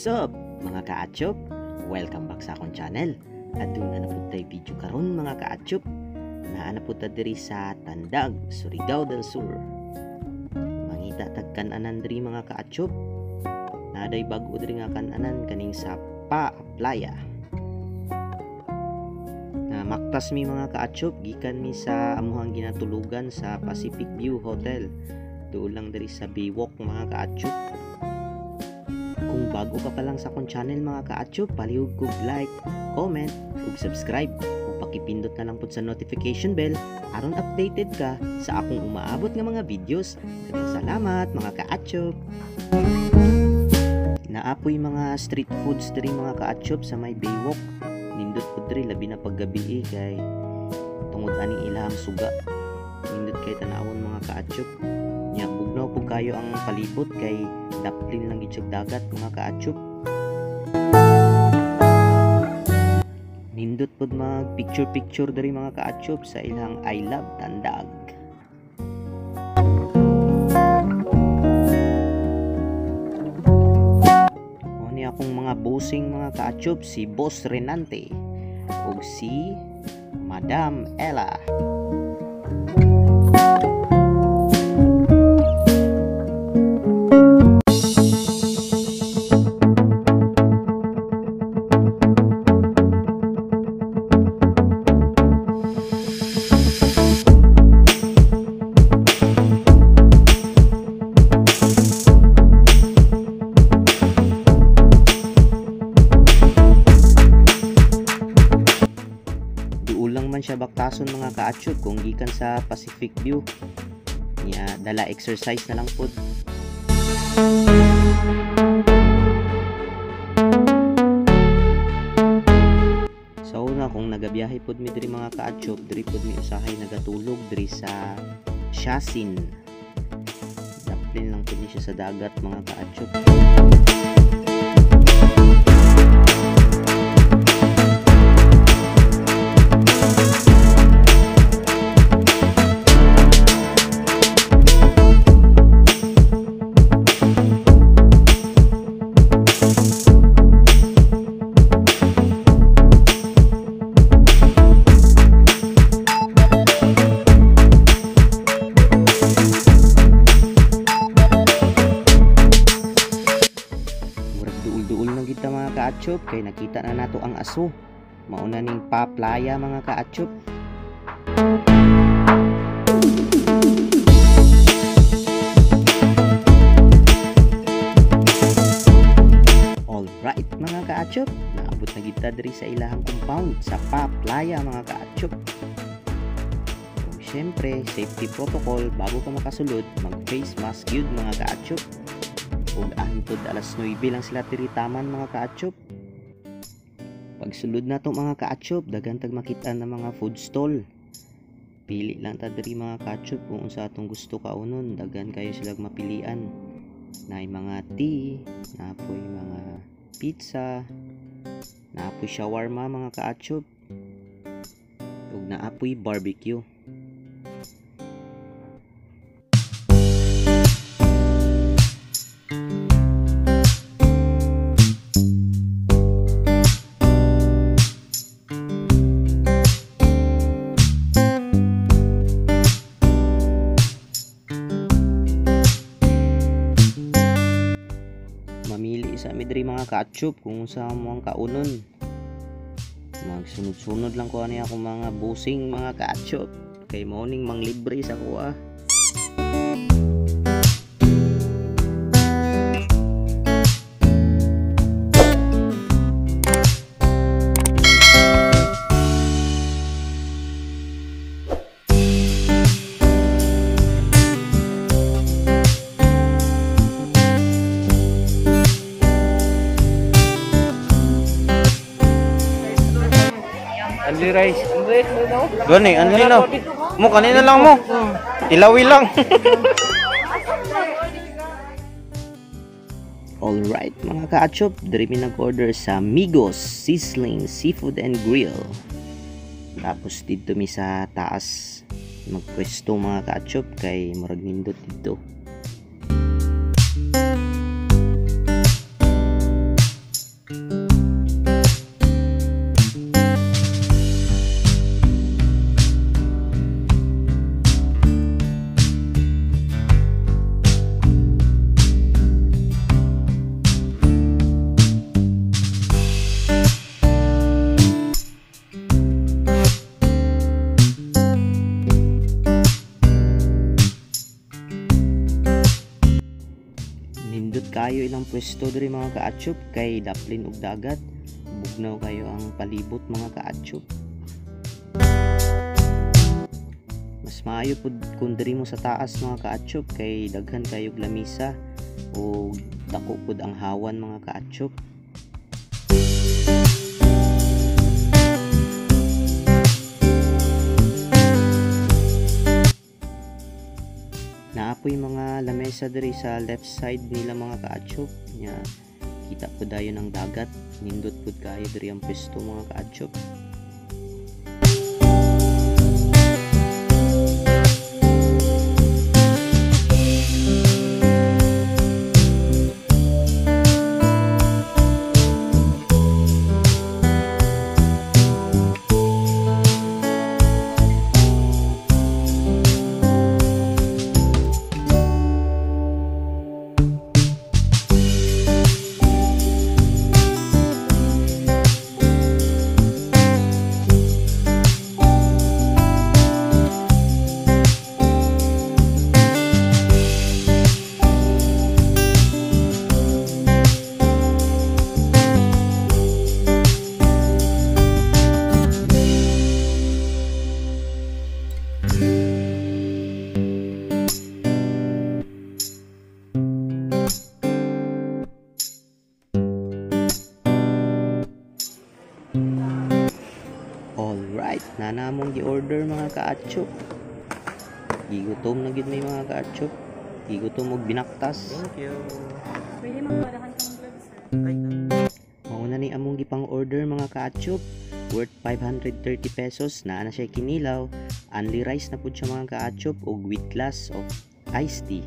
up mga kaatsyop? Welcome back sa akong channel. At doon na po tayo video karon mga kaatsyop. Naana po tayo diri sa Tandag, Surigao del Sur. Mangita tagkananan diri mga kaatsyop. Naday bago diri nga kananan kaning sa Pa Playa. Na maktas mi mga kaatsyop, gikan mi sa amuhang ginatulugan sa Pacific View Hotel. Doon lang diri sa Baywalk mga kaatsyop. Kung bago ka pa lang sa akong channel mga kaatsyop, palihog kog like, comment, ug subscribe. Ug pakipindot na lang pud sa notification bell aron updated ka sa akong umaabot nga mga videos. Daghang salamat mga kaatsyop. Naapoy mga street foods diri mga kaatsyop sa may Baywalk. Nindot pud diri labi na paggabi kay tungod aning ilahang suga. Nindot kay tanawon mga kaatsyop. Nya bugnaw po kayo ang palibot kay daplin lang gid dagat mga kaatsyop. Nindot pod mag picture diri mga kaatsyop sa ilang I Love Tandag. Oni akong mga bossing mga kaatsyop, si Boss Renante ug si Madam Ella. Ulang man siya baktason mga kaatsyop kung gikan sa Pacific View niya, dala exercise na lang pod. Sa una kung nagabiyahe pod mi diri mga kaatsyop, diri pod mi usahay nagatulog diri sa Shasin. Daplin lang pod ni siya sa dagat mga kaatsyop. Duol-duol na kita mga kaatsyop kay nakita na nato ang aso. Mauna ning Pa Playa mga kaatsyop. Alright mga kaatsyop, naabot na kita diri sa ilahang compound sa Pa Playa mga kaatsyop. Siyempre, safety protocol bago ka makasulod, mag face mask yun mga kaatsyop. Ug antod alas 9 lang sila tiritaman mga kaatsyop. Pagsulod na to mga kaatsyop, daghan tag makita na mga food stall. Pili lang ta diri mga kaatsyop kung unsa atong gusto kaunon, daghan kayo sila mapilian. Naay mga tea, naapoy mga pizza, naapoy shawarma mga kaatsyop. Ug naapoy barbecue. Mamili sa midri mga kaatsyop kung sa mga kaunon. Magsunod-sunod lang ko ani ako mga busing mga kaatsyop kay morning mang libre sa kuha. Only rice. Gani, only na. Mo kanina lang mo. Ilawi lang. Alright mga kaatsyop, diri mi nag-order sa Migos Sizzling Seafood and Grill. Tapos dito mi sa taas magpwesto mga kaatsyop kay murag nindot dito. kayo ilang pwesto diri mga kaatsyop kay daplin og dagat. Bugnaw kayo ang palibot mga kaatsyop. Mas maayo pud kung diri mo sa taas mga kaatsyop kay daghan kayog lamisa o dako pud ang hawan mga kaatsyop. Naapoy mga lamesa diri sa left side nila mga kaatsyop. Nya kita pud dayon ang dagat. Nindot pud kayo diri ang pwesto mga kaatsyop. Alright, nanamong gi-order mga kaatsyop. Gigutom na gid may mga kaatsyop. Gigutom og binaktas. Thank you. Pwede magpadahan kang vlog, sir. Mao na ni among gipang order mga kaatsyop. Worth 530 pesos na siya kinilaw. Only rice na pud siya mga kaatsyop og with glass of iced tea.